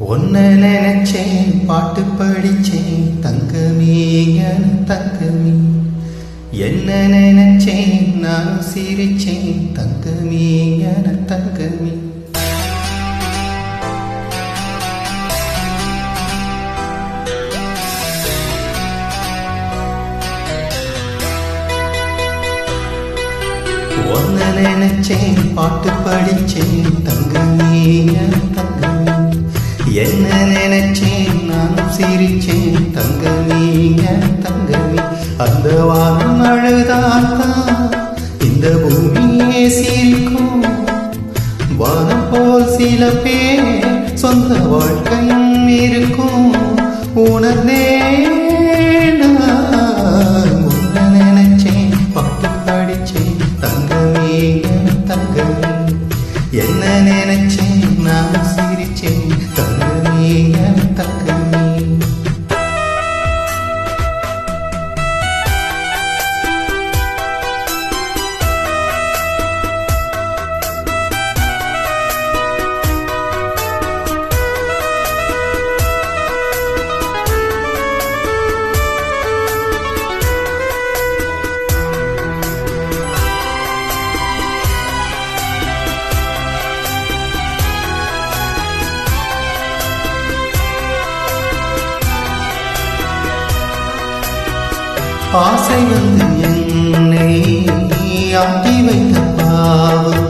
ஒன்ன நினைச்சேன் பாட்டு படிச்சேன் தங்கமே என் தங்கமே என்ன நினைச்சேன் நான் சிரிச்சேன் தங்கமே என் தங்கமே ஒன்ன நினைச்சேன் பாட்டு படிச்சேன் தங்கமே என் தங்கமே என்ன நினைச்சேன் நான் சிரிச்சேன் தங்கமே என் தங்கமே அந்த வானம் அழுதாத்தான் இந்த பூமியே சிரிக்கும் வானம் போல் சில பேர் சொந்த வாழ்க்கையும் இருக்கும் உணர்ந்தே உன்ன நினைச்சேன் பாட்டு படிச்சேன் தங்கமே என் தங்கமே என்ன நினைச்சேன் நான் சிரிச்சேன் தங்கமே என் தங்கமே ஆசை வந்து என்னை ஆட்டி வைத்த பாவம்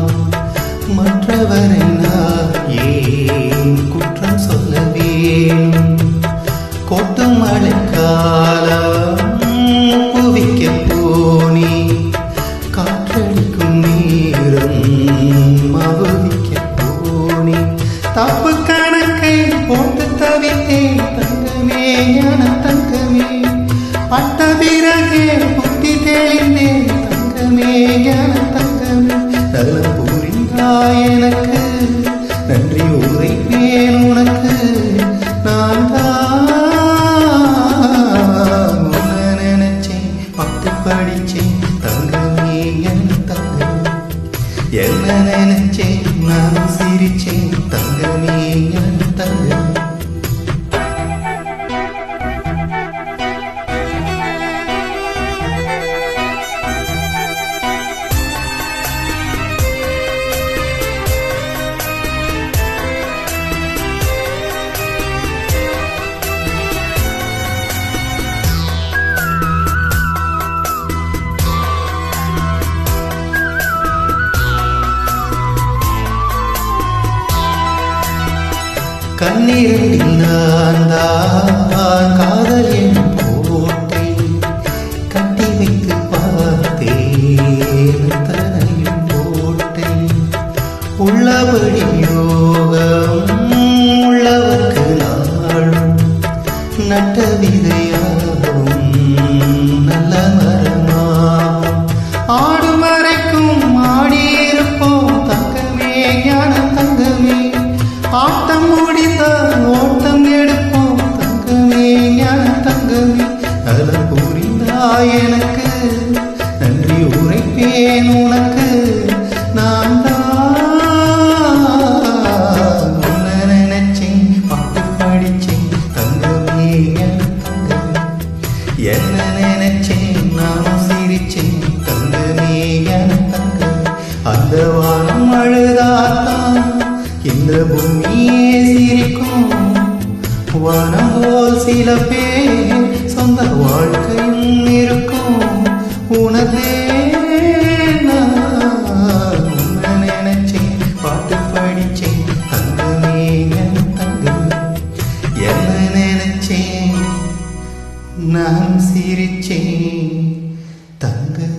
மற்றவரை நான் ஏன் குற்றம் சொல்ல வேணும் கொட்டும் மழைக்காலம் புவிக்க போனே காற்றடிக்கும் நேரம் மவுதிக்க போனே தப்பு கணக்கை போட்டு தவித்தேன் தங்கமே ஞான தங்கமே பட்ட பிறகே புத்தி தெளிந்தேன் தங்கமே ஞான தங்கமே நலம் புரிந்தாய் எனக்கு நன்றி உரைப்பேன் உனக்கு நான் தான் உன்ன நினைச்சேன் பாட்டு படிச்சேன் தங்கமே என் தங்கமே என்ன நினைச்சேன் நான் சிரிச்சேன் தங்கமே என் தங்கமே கண்ணீரில் நான் தான் காதல் என் போட்டை கட்டி வைத்து பார்த்தேன் தனையும் போட்டை உள்ளபடி யோகம் உள்ளவர்க்கு நாளும் நட்ட விதையாகும் நல்ல மரமாகும் ஆடும் வரைக்கும் ஆடியிருப்போம் தங்கமே ஞான தங்கமே ஆட்டம் முடிந்தால் ஓட்டம் எடுப்போம் தங்கமே ஞான தங்கமே நலம் புரிந்தாய் எனக்கு நன்றி உரைப்பேன் உனக்கு நான் தான் உன்ன நினைச்சேன் பாட்டு படிச்சேன் தங்கமே என் தங்கமே என்ன நினைச்சேன் நான் சிரிச்சேன் தங்கமே என் தங்கமே அந்த வானம் அழுதாத்தான் இந்த பூமியே சிரிக்கும் வானம் போல் சில பேர் சொந்த வாழ்க்கையும் இருக்கும் உணர்ந்தே உன்ன நினைச்சேன் பாட்டு படிச்சேன் தங்கமே என் தங்கமே என்ன நினைச்சேன் நான் சிரிச்சேன் தங்கமே